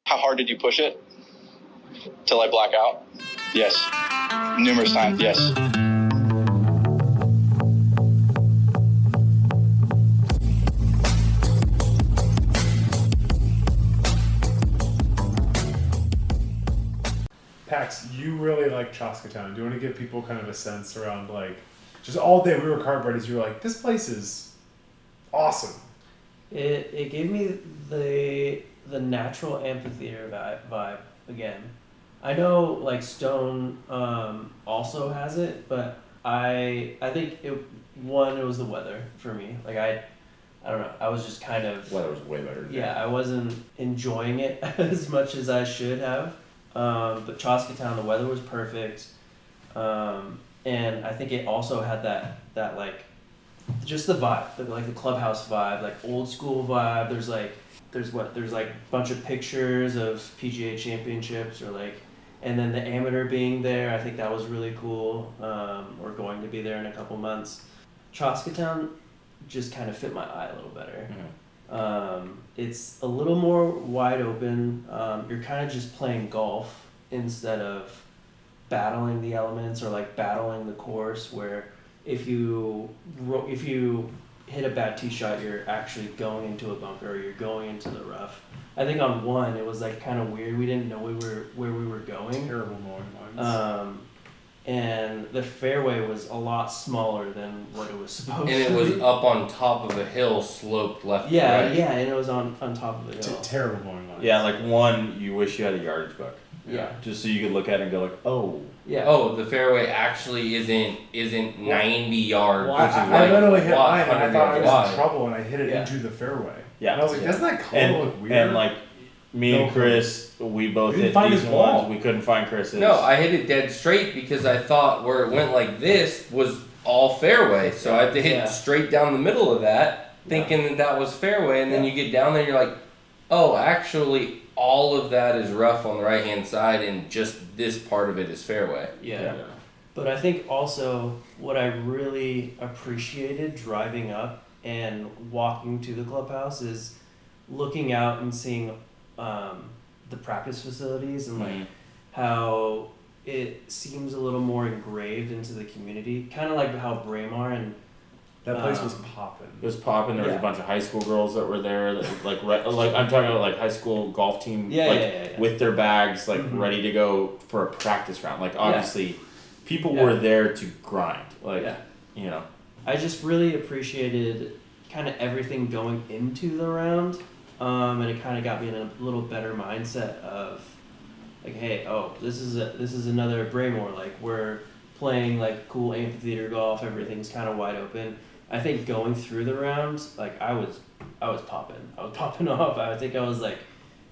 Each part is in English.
How hard did you push it? Till I black out? Yes. Numerous times, yes. Pax, you really like Chaska Town. Do you want to give people kind of a sense around, like, just all day we were kart buddies, you were like, this place is awesome. It gave me the natural amphitheater vibe again. I know like Stone also has it, but I think it was the weather for me. Like I don't know. I was just kind of weather was way better. Yeah, I wasn't enjoying it as much as I should have. But Chaska Town, the weather was perfect, and I think it also had that like just the vibe, the clubhouse vibe, like old school vibe. There's like a bunch of pictures of PGA championships and then the amateur being there. I think that was really cool. We're going to be there in a couple months. Chaska Town just kind of fit my eye a little better. Mm-hmm. It's a little more wide open. You're kind of just playing golf instead of battling the elements or like battling the course, where if you hit a bad tee shot, you're actually going into a bunker or you're going into the rough. I think on one it was like kind of weird. We didn't know where we were going. Terrible mowing lines. And the fairway was a lot smaller than what it was supposed to be. And it was up on top of a hill, sloped left to right. Yeah, and it was on top of the hill. Terrible mowing lines. Yeah, like one, you wish you had a yardage book. Yeah. Just so you could look at it and go like, oh. Yeah. Oh, the fairway actually isn't 90 yards. Well, I literally hit mine and I thought I was in trouble and I hit it into the fairway. Yeah. And I was like, doesn't that color look weird? And like me and Chris, we both hit decent ones. We couldn't find Chris's. No, I hit it dead straight because I thought where it went like this was all fairway. So I had to hit straight down the middle of that, thinking that was fairway. And then you get down there and you're like, oh, actually all of that is rough on the right hand side and just this part of it is fairway. Yeah. But I think also what I really appreciated driving up and walking to the clubhouse is looking out and seeing the practice facilities and like how it seems a little more engraved into the community, kind of like how Braemar and that place was popping. It was popping. There was a bunch of high school girls that were there, that, like I'm talking about like high school golf team, with their bags, like ready to go for a practice round. Like obviously, people were there to grind. Like you know, I just really appreciated kind of everything going into the round, and it kind of got me in a little better mindset of like, hey, this is another Braemar. Like we're playing like cool amphitheater golf. Everything's kind of wide open. I think going through the rounds, like I was popping. I was popping off. I think I was like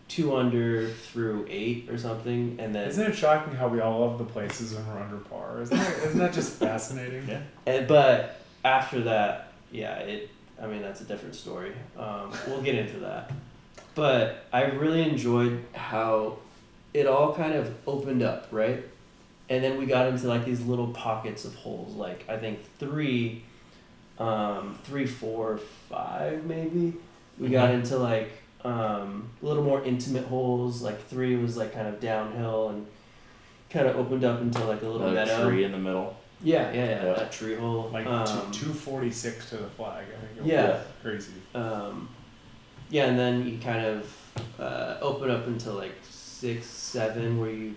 2 under through 8 or something, and then. Isn't it shocking how we all love the places when we're under par? Isn't that just fascinating? Yeah. But after that, that's a different story. We'll get into that. But I really enjoyed how it all kind of opened up, right? And then we got into like these little pockets of holes. Like I think 3, 4, 5 maybe. We got into like a little more intimate holes. Like 3 was like kind of downhill and kind of opened up into like a little meadow. Tree in the middle. Yeah, that tree hole. Like 246 to the flag, I think. Crazy. And then you kind of open up into like 6, 7, where you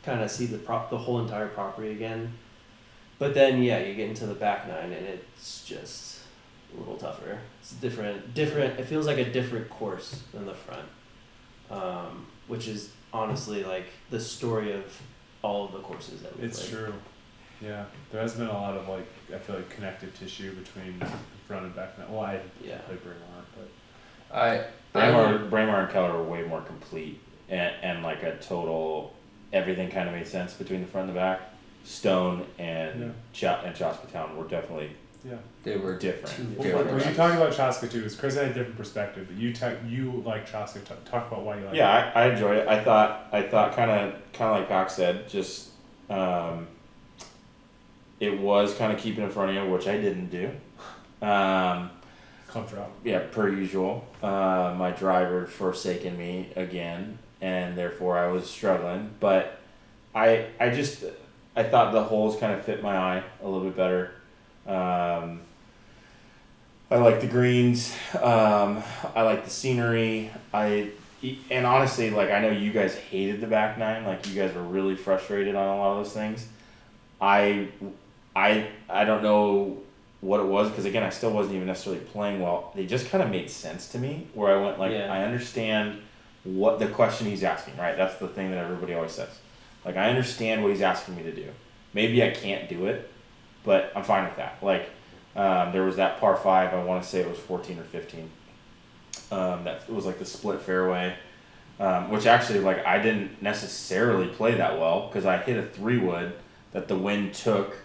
kind of see the whole entire property again. But then you get into the back 9 and it's just a little tougher. It's different. It feels like a different course than the front, which is honestly like the story of all of the courses that we played. It's true. Yeah, there has been a lot of like, I feel like connective tissue between the front and back 9. Well, I played Braemar, but Braemar and Keller were way more complete and like a total, everything kind of made sense between the front and the back. Stone and Chaska Town were definitely they were different. When you talk about Chaska too, is Chris had a different perspective, but you like Chaska. Talk about why you like it. Yeah, I enjoyed it. I thought kind of like Pac said, just it was kind of keeping in front of you, which I didn't do. Club drop. Yeah, per usual. My driver forsaken me again. and therefore I was struggling. But I thought the holes kind of fit my eye a little bit better. I like the greens. I like the scenery. And honestly, like, I know you guys hated the back nine. Like, you guys were really frustrated on a lot of those things. I don't know what it was, because again, I still wasn't even necessarily playing well. They just kind of made sense to me, where I went like, I understand what the question he's asking, right? That's the thing that everybody always says. Like, I understand what he's asking me to do. Maybe I can't do it, but I'm fine with that. Like, there was that par 5, I want to say it was 14 or 15. That it was like the split fairway, which actually, like, I didn't necessarily play that well, because I hit a 3-wood that the wind took.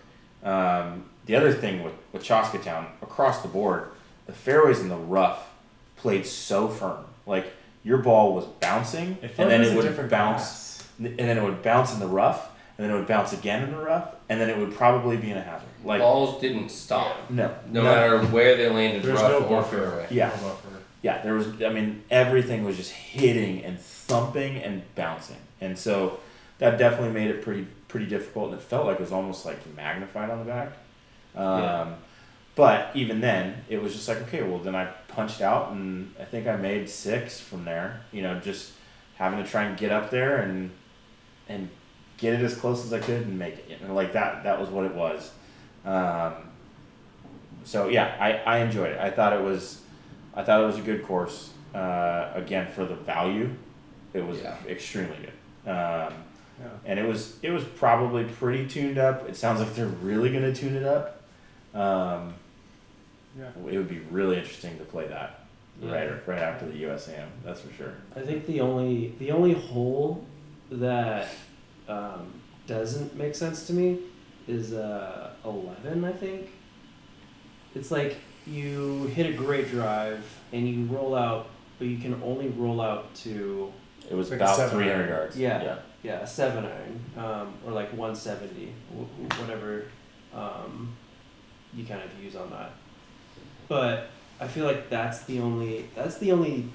The other thing with Chaska Town, across the board, the fairways in the rough played so firm. Like, your ball was bouncing, and then it would bounce, and then it would bounce in the rough, and then it would bounce again in the rough, and then it would probably be in a hazard. Like, balls didn't stop. No matter where they landed, There's rough no or buffer. fairway. Yeah. No buffer. Yeah, there was, I mean, everything was just hitting and thumping and bouncing. And so that definitely made it pretty difficult, and it felt like it was almost like magnified on the back. But even then, it was just like, okay, well, then I punched out, and I think I made 6 from there, just having to try and get up there and get it as close as I could and make it. Like, that was what it was. So yeah, I enjoyed it. I thought it was a good course. Again, for the value, it was extremely good. And it was probably pretty tuned up. It sounds like they're really gonna tune it up. It would be really interesting to play that right after the USAM. That's for sure. I think the only hole that doesn't make sense to me is 11. I think it's like you hit a great drive and you roll out, but you can only roll out to. It was like about 300 yards. Yeah, a 7-iron, or like 170, whatever you kind of use on that. But I feel like that's the only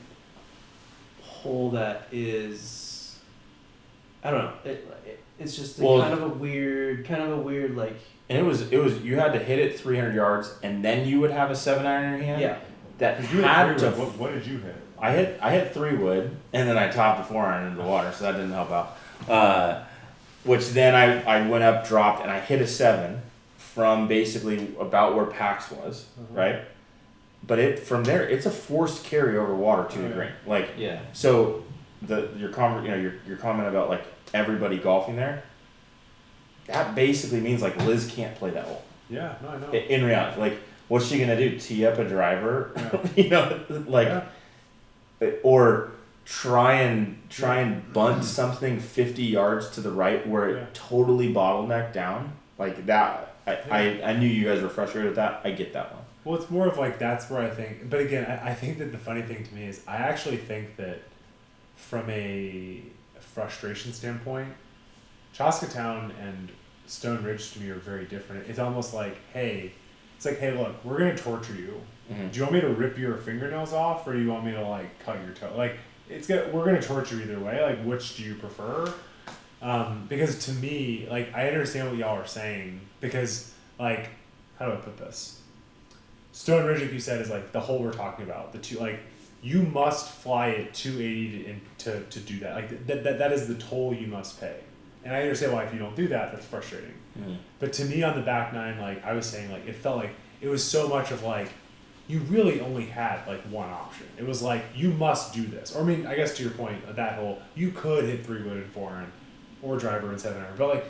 hole that is, I don't know. It's just kind of a weird like. And it was you had to hit it 300 yards, and then you would have a 7-iron in your hand. Yeah. What did you hit? I hit 3-wood, and then I topped a 4-iron into the water, so that didn't help out. Which then I went up, dropped, and I hit a 7 from basically about where Pax was, right? But from there, it's a forced carry over water to the green. Like, so your comment about like everybody golfing there, that basically means like Liz can't play that hole. Yeah, no, I know. In reality, like, what's she gonna do? Tee up a driver? Or try and bunt something 50 yards to the right where it totally bottlenecked down like that. I knew you guys were frustrated with that. I get that one. Well, it's more of like, that's where I think, but again, I think that the funny thing to me is I actually think that from a frustration standpoint, Chaska Town and Stone Ridge to me are very different. It's almost like, hey, look, we're going to torture you. Mm-hmm. Do you want me to rip your fingernails off, or do you want me to like cut your toe? Like, we're going to torture either way. Like, which do you prefer? Because to me, like, I understand what y'all are saying, because like, how do I put this? Stone Ridge, like you said, is like the hole we're talking about. The two, like, you must fly it 280 to do that. Like, that is the toll you must pay. And I understand why if you don't do that, that's frustrating. Mm-hmm. But to me on the back nine, like I was saying, like it felt like it was so much of like, you really only had like one option. It was like, you must do this. Or I mean, I guess to your point, at that hole, you could hit 3-wood and 4-iron or driver and 7-iron. But like,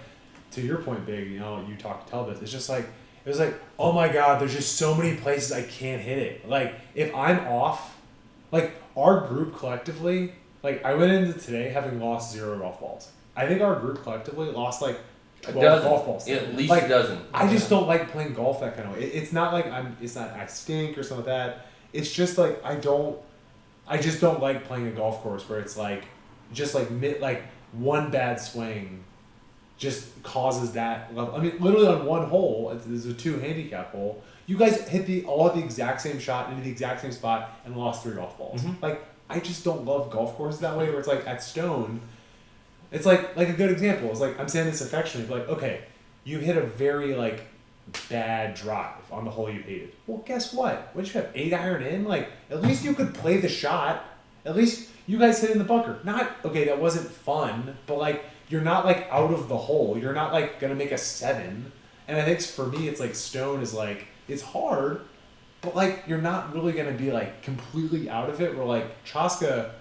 to your point, Big, you tell this, it's just like, it was like, oh my God, there's just so many places I can't hit it. Like, if I'm off, like our group collectively, like I went into today having lost 0 golf balls. I think our group collectively lost like 12 golf balls. At least like, a dozen. I just don't like playing golf that kind of way. It's not like I stink or something like that. It's just like I just don't like playing a golf course where it's like just like one bad swing just causes that level. I mean, literally on one hole, there's a 2 handicap hole. You guys all hit the exact same shot into the exact same spot and lost 3 golf balls. Mm-hmm. Like, I just don't love golf courses that way. Where it's like at Stone, it's like a good example. It's like I'm saying this affectionately. Like okay, you hit a very like bad drive on the hole you hated. Well, guess what? What you have 8 iron in? Like at least you could play the shot. At least you guys hit in the bunker. Not okay. That wasn't fun, but like you're not like out of the hole. You're not like gonna make a 7. And I think for me, it's like Stone is like it's hard. But, like, you're not really going to be, like, completely out of it. We're like, Chaska,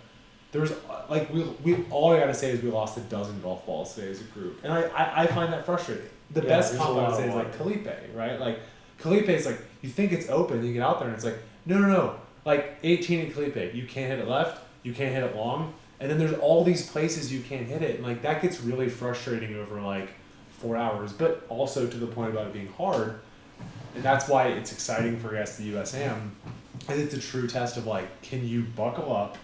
there's, like, we all I got to say is we lost a dozen golf balls today as a group. And I find that frustrating. The best comp I would say is, like, Kalipe, right? Like, Kalipe is, like, you think it's open, you get out there, and it's like, no. Like, 18 in Kalipe, you can't hit it left, you can't hit it long. And then there's all these places you can't hit it. And, like, that gets really frustrating over, like, 4 hours. But also to the point about it being hard. And that's why it's exciting for us at the USAM. And it's a true test of like, can you buckle up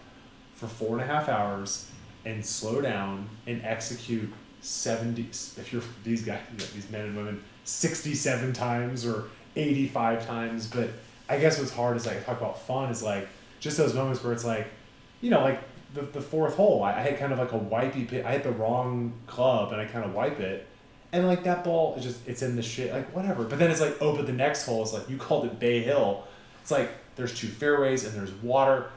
for 4.5 hours and slow down and execute 70, if you're these guys, these men and women, 67 times or 85 times. But I guess what's hard is like, I talk about fun is like, just those moments where it's like, like the fourth hole, I had kind of like a wipey pit. I hit the wrong club and I kind of wipe it. And, like, that ball is just, it's in the shit, like, whatever. But then it's like, oh, but the next hole is like, you called it Bay Hill. It's like, there's 2 fairways and there's water.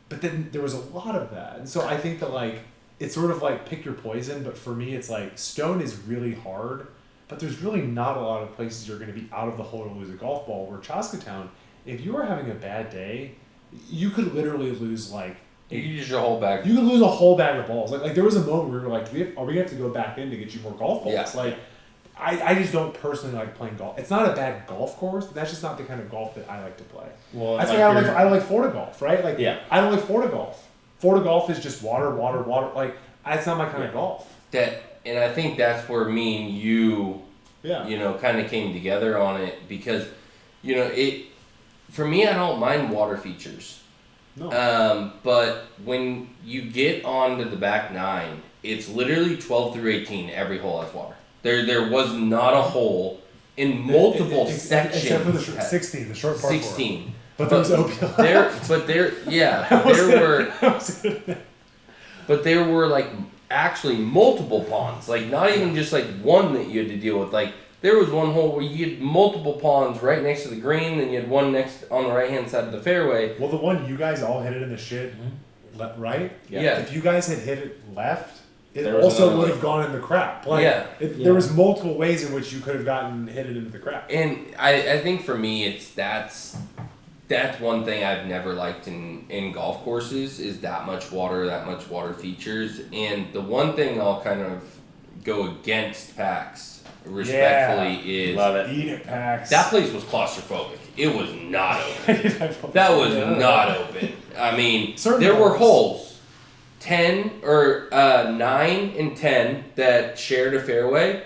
But then there was a lot of that. And so I think that, like, it's sort of like pick your poison. But for me, it's like, Stone is really hard. But there's really not a lot of places you're going to be out of the hole to lose a golf ball. Where Chaska Town, if you are having a bad day, you could literally lose, like, you use your whole bag. You could lose a whole bag of balls. Like there was a moment where we were like, are we going to have to go back in to get you more golf balls? Yeah. Like, I just don't personally like playing golf. It's not a bad golf course. That's just not the kind of golf that I like to play. Well, that's why I don't like Florida golf, right? Like, yeah. I don't like Florida golf. Florida golf is just water. Like, that's not my kind of golf. And I think that's where me and you, yeah, kind of came together on it because, for me, I don't mind water features. No. But when you get onto the back 9, it's literally 12 through 18. Every hole has water. There was not a hole in multiple sections. Except for the 16, the short part 16. 4. But there was OPL. There were like actually multiple ponds. Like not even just like one that you had to deal with. Like there was one hole where you had multiple ponds right next to the green, and you had one next on the right hand side of the fairway. Well, the one you guys all hit it in the shit, right? Yeah. If you guys had hit it left, it also would have gone in the crap. Like, there was multiple ways in which you could have hit it into the crap. And I think for me, that's one thing I've never liked in golf courses is that much water features. And the one thing I'll kind of go against PAX respectfully is love it. Eat it, PAX. That place was claustrophobic. It was not open. That was not open. I mean, there were holes. 10 or 9 and 10 that shared a fairway.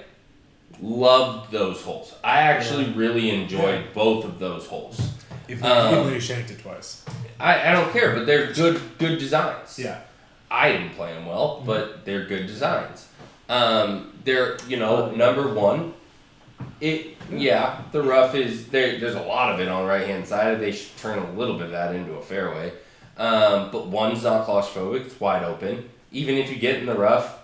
Loved those holes. I actually really enjoyed both of those holes. If you shanked it twice, I don't care, but they're good designs. Yeah, I didn't play them well, but they're good designs. They're number one. The rough is there. There's a lot of it on the right hand side. They should turn a little bit of that into a fairway. But one's not claustrophobic, it's wide open. Even if you get in the rough,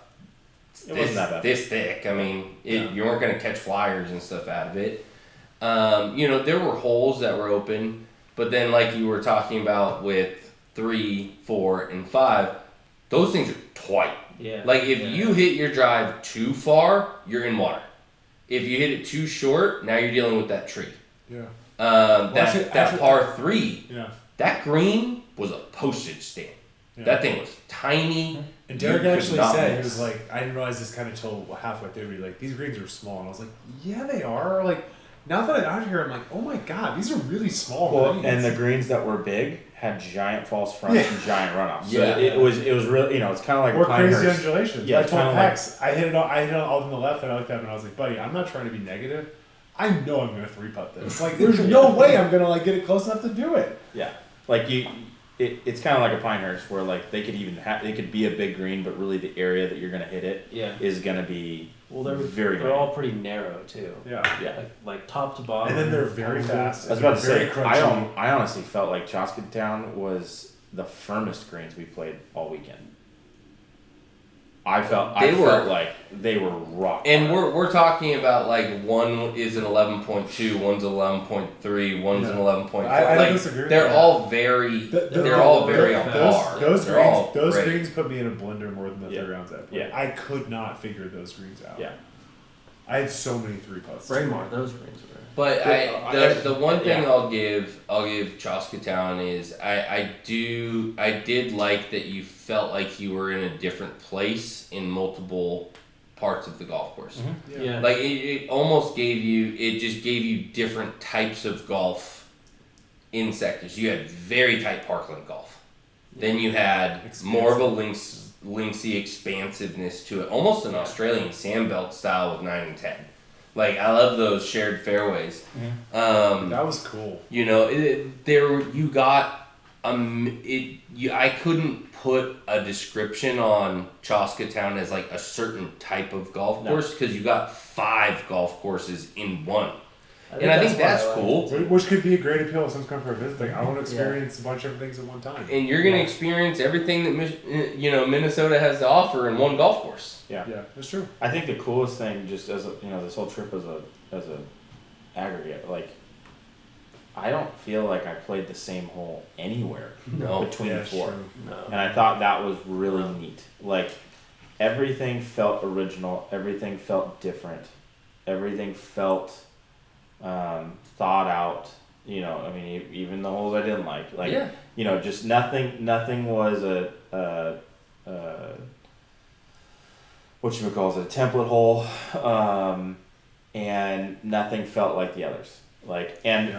this thick. I mean, you weren't going to catch flyers and stuff out of it. There were holes that were open, but then like you were talking about with 3, 4, and 5, those things are tight. Yeah. Like if you hit your drive too far, you're in water. If you hit it too short, now you're dealing with that tree. Yeah. That par 3. Yeah. That green was a postage stamp. Yeah. That thing was tiny. And Derek actually said, he was like, I didn't realize this kind of till halfway through, but like, these greens are small. And I was like, yeah, they are. Like, now that I'm out here, I'm like, oh my God, these are really small greens. And the greens that were big had giant false fronts and giant runoffs. So it was really, it's kind of like or crazy undulations. Yeah, I told Pax, I hit it all on the left, and I looked up and I was like, buddy, I'm not trying to be negative. I know I'm going to 3-putt this. Like, there's no way I'm going to like get it close enough to do it. Yeah. Like it's kind of like a Pinehurst where like they could be a big green, but really the area that you're going to hit it is going to be they're all pretty narrow too. Yeah. Like top to bottom. And then they're very fast. I was about to say, I honestly felt like Chaska Town was the firmest greens we played all weekend. I felt like they were rock. And we're talking about like one is an 11.2, one's 11.3, one's an 11.4. I disagree. They're all very on par. Those greens put me in a blender more than the 3 rounds I played. Yeah. I could not figure those greens out. Yeah. I had so many 3 putts. Braemar, those greens were. But the one thing I'll give Chaska Town is I did like that you felt like you were in a different place in multiple parts of the golf course. Mm-hmm. Yeah. Like it almost gave you different types of golf in sectors. You had very tight parkland golf. Then you had more of a linksy expansiveness to it, almost an Australian sandbelt style with 9 and 10. Like I love those shared fairways. That was cool. You know, I couldn't put a description on Chaska Town as like a certain type of golf course because you got 5 golf courses in one. And I think that's cool. Which could be a great appeal if someone's coming for a visit. Like, I want to experience a bunch of things at one time. And you're going to experience everything that Minnesota has to offer in one golf course. Yeah, that's true. I think the coolest thing, just as this whole trip as a aggregate, like, I don't feel like I played the same hole anywhere between the 4. No. And I thought that was really neat. Like, everything felt original. Everything felt different. Everything felt thought out. I mean, even the holes I didn't like. Just nothing was a a template hole, and nothing felt like the others.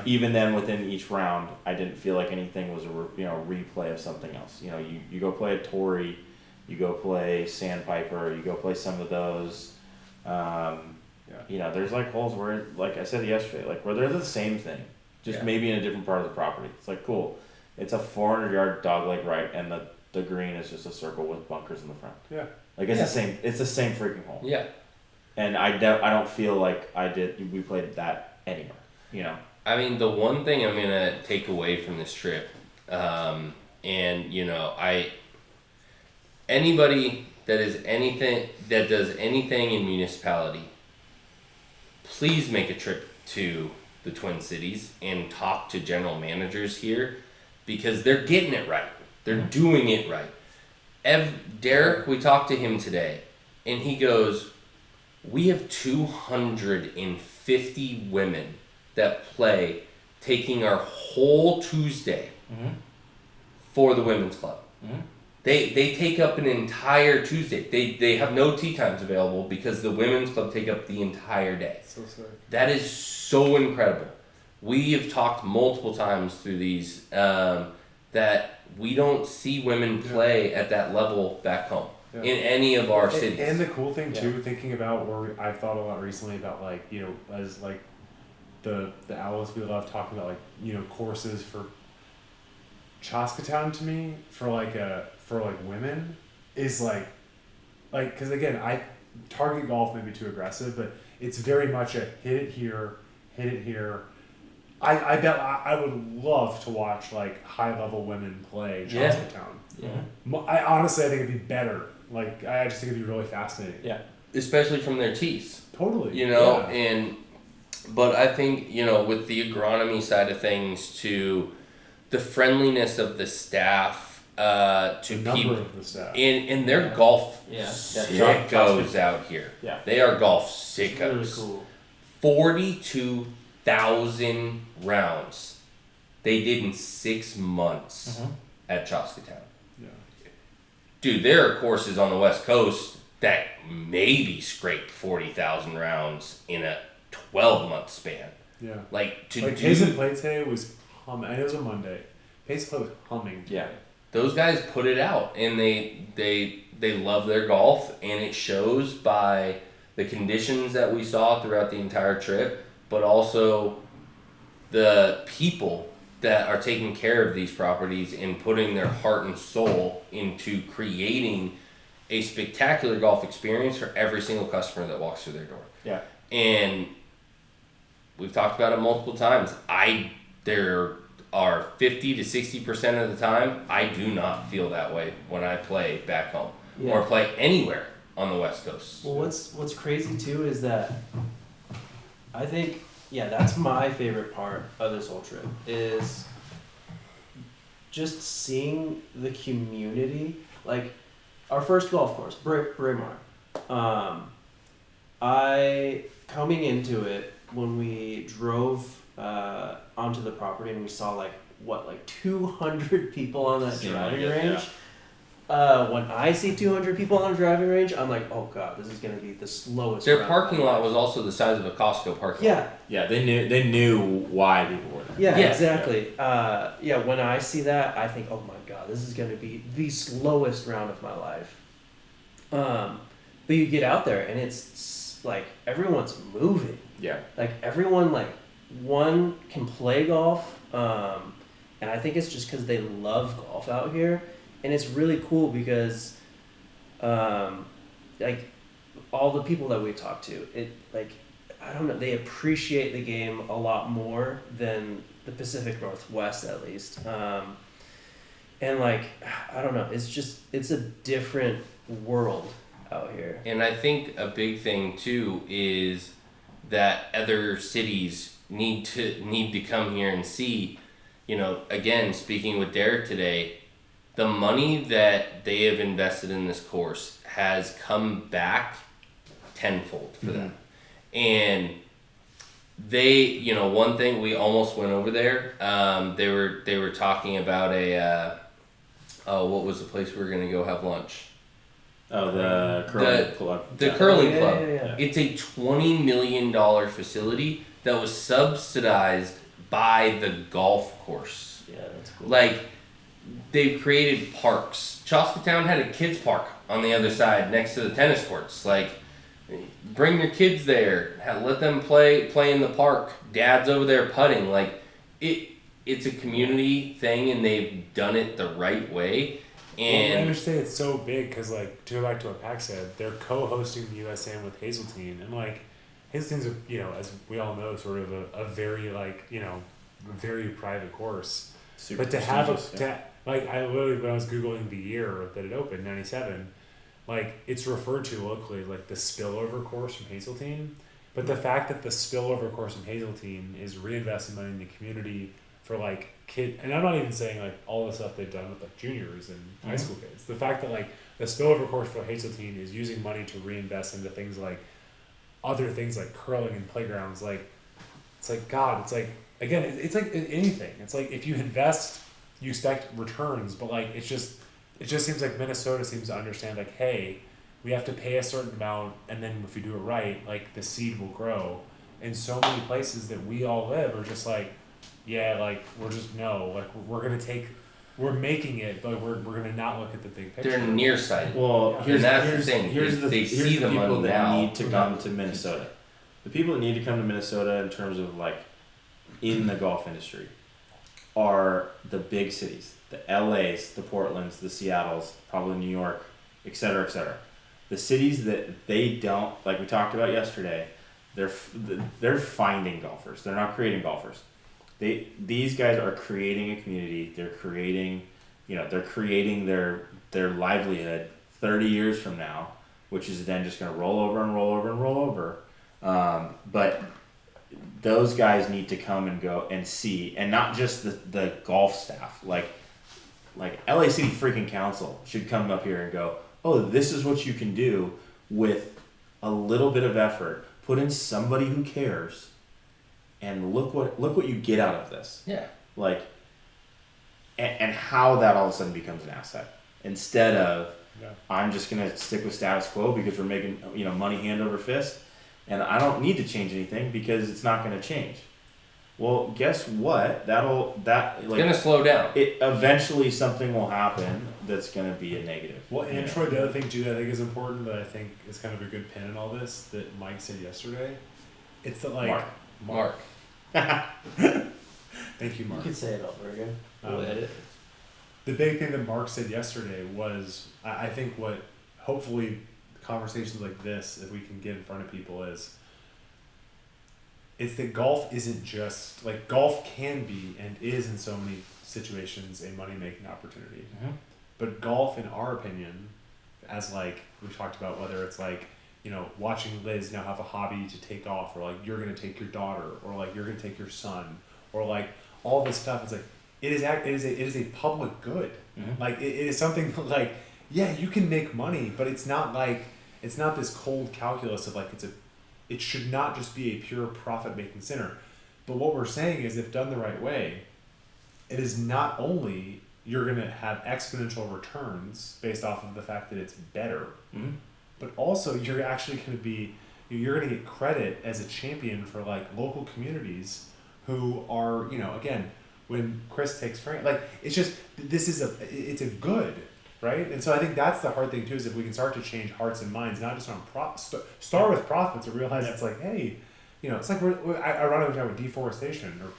Even then within each round, I didn't feel like anything was a replay of something else. You go play a Tory, you go play Sandpiper, you go play some of those. There's like holes where, like I said yesterday, like where they're the same thing, just maybe in a different part of the property. It's like, cool. It's a 400-yard dogleg right, and the green is just a circle with bunkers in the front. Yeah. Like it's the same. It's the same freaking hole. Yeah. And I don't feel like we played that anywhere. I mean, the one thing I'm gonna take away from this trip, anybody that does anything in municipality, please make a trip to the Twin Cities and talk to general managers here, because they're getting it right. They're doing it right. Derek, we talked to him today, and he goes, we have 250 women that play, taking our whole Tuesday for the women's club. Mm-hmm. They take up an entire Tuesday. They have no tee times available because the women's club take up the entire day. So sorry. That is so incredible. We have talked multiple times through these that we don't see women play at that level back home in any of our cities. And the cool thing too, thinking about where I've thought a lot recently about as like the Owls we love talking about courses for Chaska Town to me for women is like because again target golf may be too aggressive, but it's very much a hit it here. I bet I would love to watch high level women play Chaska Town. Yeah. I honestly think it'd be better. I just think it'd be really fascinating. Yeah. Especially from their tees. Totally. But I think, with the agronomy side of things to the friendliness of the staff, to people of the staff. And their golf sickos out here. Yeah. They are golf sickos. Really cool. 42,000 rounds they did in 6 months at Chaska Town. Yeah. Dude, there are courses on the West Coast that maybe scraped 40,000 rounds in a 12-month span. Yeah. Pace and Play today was humming. I know it was a Monday. Pace and Play was humming. Yeah. Those guys put it out, and they love their golf, and it shows by the conditions that we saw throughout the entire trip, but also the people that are taking care of these properties and putting their heart and soul into creating a spectacular golf experience for every single customer that walks through their door. Yeah. And we've talked about it multiple times. are 50 to 60% of the time, I do not feel that way when I play back home or play anywhere on the West Coast. Well, what's crazy too is that I think that's my favorite part of this whole trip is just seeing the community. Like our first golf course, Braemar. I coming into it when we drove onto the property and we saw 200 people on that driving range. When I see 200 people on a driving range, I'm like, oh god, this is gonna be the slowest. Their parking lot was also the size of a Costco parking lot. Yeah, they knew why people were there. Yeah, exactly. When I see that, I think, oh my god, this is gonna be the slowest round of my life. But you get out there and it's like everyone's moving. Yeah. Like everyone one can play golf, and I think it's just because they love golf out here. And it's really cool because, all the people that we talk to, I don't know, they appreciate the game a lot more than the Pacific Northwest, at least. And I don't know, it's a different world out here. And I think a big thing too is that other cities need to come here and see, again, speaking with Derek today, the money that they have invested in this course has come back tenfold for them. And they, one thing, we almost went over there. They were talking about what was the place we were going to go have lunch? Oh, the curling club. The curling club. Yeah. It's a $20 million facility that was subsidized by the golf course. Yeah, that's cool. They've created parks. Chaska Town had a kids park on the other side next to the tennis courts. Bring your kids there. Let them play in the park. Dad's over there putting. It's a community thing, and they've done it the right way. And I understand it's so big because, to go back to what Pac said, they're co-hosting the USAM with Hazeltine, and Hazeltine's as we all know, sort of a very very private course. Super but to have prestigious, I literally, when I was Googling the year that it opened, 97, it's referred to locally the spillover course from Hazeltine. But the fact that the spillover course from Hazeltine is reinvesting money in the community for kid, and I'm not even saying all the stuff they've done with juniors and high school kids. The fact that the spillover course for Hazeltine is using money to reinvest into things other things like curling and playgrounds, it's God, it's again, it's anything. It's if you invest, you expect returns, but it just seems like Minnesota seems to understand hey, we have to pay a certain amount, and then if we do it right, the seed will grow. And so many places that we all live are just we're just we're making it, but we're gonna not look at the big picture. they're nearsighted. Well, here's the thing. Here's the people that need to come to Minnesota. The people that need to come to Minnesota in terms of in the golf industry are the big cities, the LAs, the Portlands, the Seattles, probably New York, et cetera, et cetera. The cities that they don't, like we talked about yesterday, they're finding golfers. They're not creating golfers. These guys are creating a community. They're creating, their livelihood 30 years from now, which is then just going to roll over and roll over and roll over. But those guys need to come and go and see, and not just the golf staff. Like LA City freaking Council should come up here and go, oh, this is what you can do with a little bit of effort. Put in somebody who cares, and look what you get out of this. Yeah. And how that all of a sudden becomes an asset instead of I'm just gonna stick with status quo because we're making money hand over fist, and I don't need to change anything because it's not gonna change. Well, guess what? It's gonna slow down. It eventually something will happen that's gonna be a negative. Well, and Troy, the other thing too that I think is important, that I think is kind of a good pin in all this, that Mike said yesterday, it's that Mark. Thank you, Mark. You could say it over again. We'll edit. The big thing that Mark said yesterday was, I think what hopefully conversations like this, if we can get in front of people, is it's that golf isn't just like golf can be and is in so many situations a money making opportunity. But golf, in our opinion, as like we've talked about, whether it's like, you know, watching Liz now have a hobby to take off, or like you're gonna take your daughter, or like you're gonna take your son, or like all this stuff. It's like it is a public good. Like it is something like, yeah, you can make money, but it's not this cold calculus of like it should not just be a pure profit making center. But what we're saying is, if done the right way, it is not only you're going to have exponential returns based off of the fact that it's better, but also you're actually going to get credit as a champion for like local communities who are, you know, again, when Chris takes Frank, like it's just, it's a good, right? And so I think that's the hard thing too, is if we can start to change hearts and minds, not just on start with profits, or realize it's like, hey, you know, it's like ironically talking about deforestation, or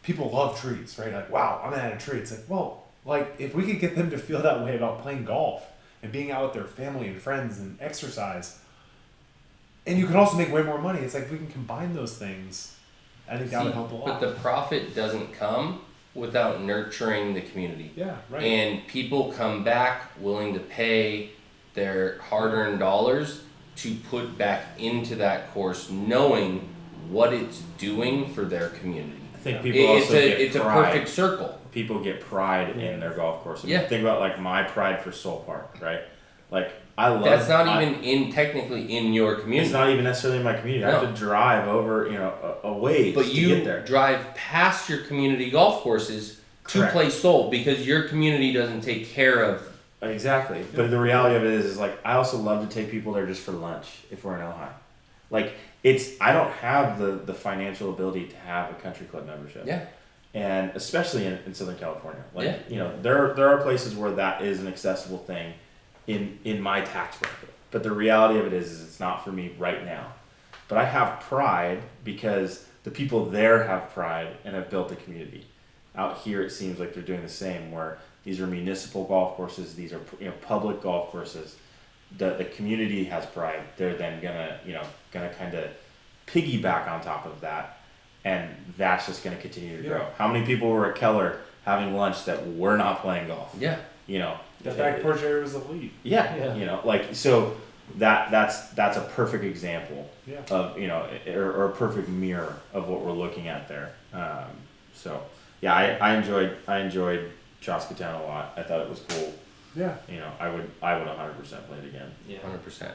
people love trees, right? Like, wow, I'm gonna add a tree. It's like, well, like if we could get them to feel that way about playing golf and being out with their family and friends and exercise, and you can also make way more money. It's like we can combine those things. I think that would help a lot. But the profit doesn't come without nurturing the community. Yeah, right. And people come back willing to pay their hard-earned dollars to put back into that course, knowing what it's doing for their community. I think people also it's a perfect circle. People get pride in their golf course. I mean, Yeah. think about like my pride for Soul Park, right? Like I love. That's not even technically in your community. It's not even necessarily in my community. I have to drive over, you know, a ways but to you get there. drive past your community golf courses to play Soul, because your community doesn't take care of. Exactly. But the reality of it is like I also love to take people there just for lunch if we're in Ojai. Like I don't have the financial ability to have a country club membership. Yeah. And especially in Southern California. Like, Yeah. you know, there are places where that is an accessible thing in my tax bracket. But the reality of it is it's not for me right now. But I have pride because the people there have pride and have built a community. Out here it seems like they're doing the same, where these are municipal golf courses, these are, you know, public golf courses. The community has pride. They're then gonna kind of piggyback on top of that, and that's just gonna continue to grow. How many people were at Keller having lunch that were not playing golf? Yeah. You know, the back porch area was elite. Yeah. You know, like so that's a perfect example of, you know, or a perfect mirror of what we're looking at there. So yeah, I enjoyed Chaska Town a lot. I thought it was cool. Yeah. You know, I would 100% play it again. Yeah. 100%.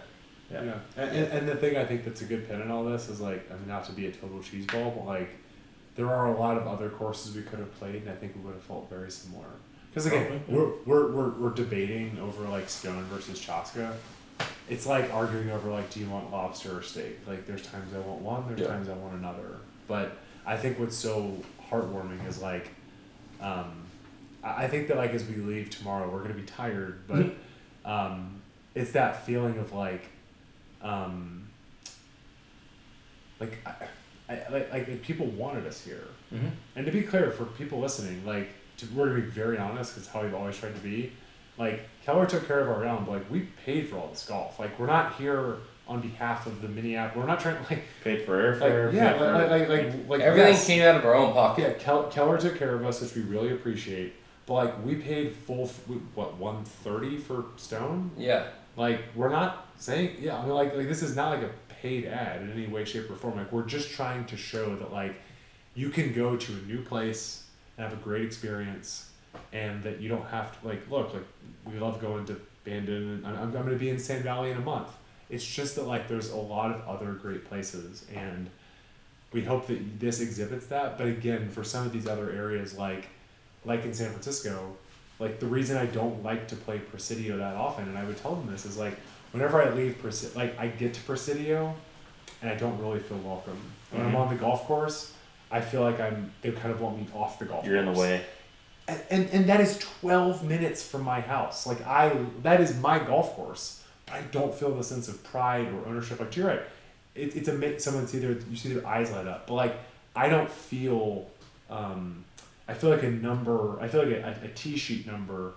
Yeah. And the thing I think that's a good pin in all this is like, I mean, not to be a total cheeseball, but like there are a lot of other courses we could have played, and I think we would have felt very similar. Because again, we're debating over like Stone versus Chaska. It's like arguing over like, do you want lobster or steak? Like there's times I want one, there's times I want another. But I think what's so heartwarming is like, I think that like as we leave tomorrow, we're gonna be tired, but it's that feeling of like people wanted us here. And to be clear, for people listening, like we're gonna be very honest, because how we've always tried to be. Like Keller took care of our round, but like we paid for all this golf. Like we're not here on behalf of the Minneapolis. We're not trying to like paid for airfare. Like everything came out of our own pocket. Yeah, Keller took care of us, which we really appreciate. But like we paid full, what, $130 for Stone? Yeah. Like we're not saying, I mean like this is not like a paid ad in any way, shape, or form. Like we're just trying to show that like you can go to a new place and have a great experience, and that you don't have to like we love going to Bandon, and I'm going to be in Sand Valley in a month. It's just that like there's a lot of other great places, and we hope that this exhibits that. But again, for some of these other areas, like in San Francisco, like the reason I don't like to play Presidio that often, and I would tell them this, is like whenever I leave like I get to Presidio and I don't really feel welcome. When I'm on the golf course, I feel like they kind of want me off the golf course. You're in the way. And that is 12 minutes from my house. Like that is my golf course, but I don't feel the sense of pride or ownership. Like you're right, it's you see their eyes light up, but like I don't feel. I feel like a number. I feel like a tee sheet number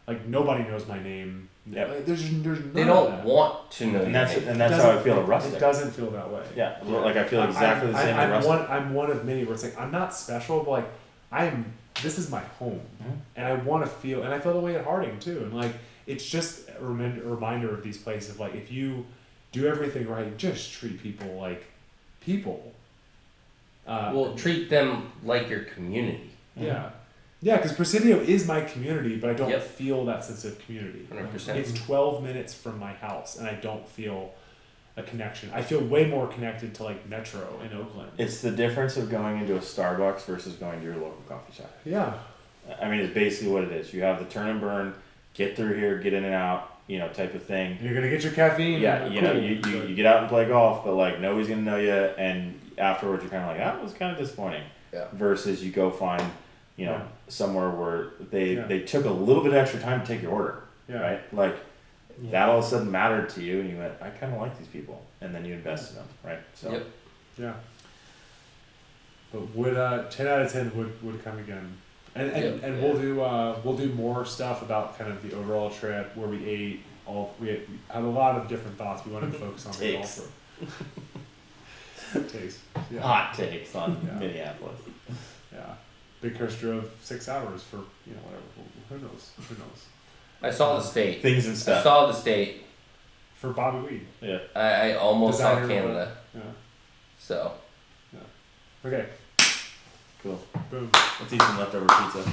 Like nobody knows my name. Yep. Like, there's none They of don't that. want to know. And your that's name. and that's how I feel at Rustic. It doesn't feel that way. Yeah, like I feel exactly the same at Rustic. I'm one of many where it's like I'm not special, but like this is my home, and I want to feel, and I feel the way at Harding too, and like it's just a reminder of these places of like if you do everything right, just treat people like people. Well, treat them like your community. Yeah. Yeah, because Presidio is my community, but I don't Yep. feel that sense of community. 100%. It's 12 minutes from my house, and I don't feel a connection. I feel way more connected to like Metro in Oakland. It's the difference of going into a Starbucks versus going to your local coffee shop. Yeah. I mean, it's basically what it is. You have the turn and burn, get through here, get in and out, type of thing. You're gonna get your caffeine. Yeah, you get out and play golf, but like nobody's gonna know you, and afterwards you're kind of like, that was kind of disappointing. Yeah. Versus you go find, somewhere where they took a little bit extra time to take your order, right? Like that all of a sudden mattered to you, and you went, I kind of like these people, and then you invest in them, right? So. Yep. Yeah. But would 10 out of 10 would come again, and we'll do more stuff about kind of the overall trip where we ate. We had a lot of different thoughts. We wanted to focus on the golf. Takes. Yeah. Hot takes on Minneapolis. Yeah. Big Chris drove 6 hours for whatever. Who knows? I saw the state. Things and stuff. I saw the state. For Bobby Weed. Yeah. I almost saw Designer Canada. Yeah. So. Yeah. Okay. Cool. Boom. Let's eat some leftover pizza.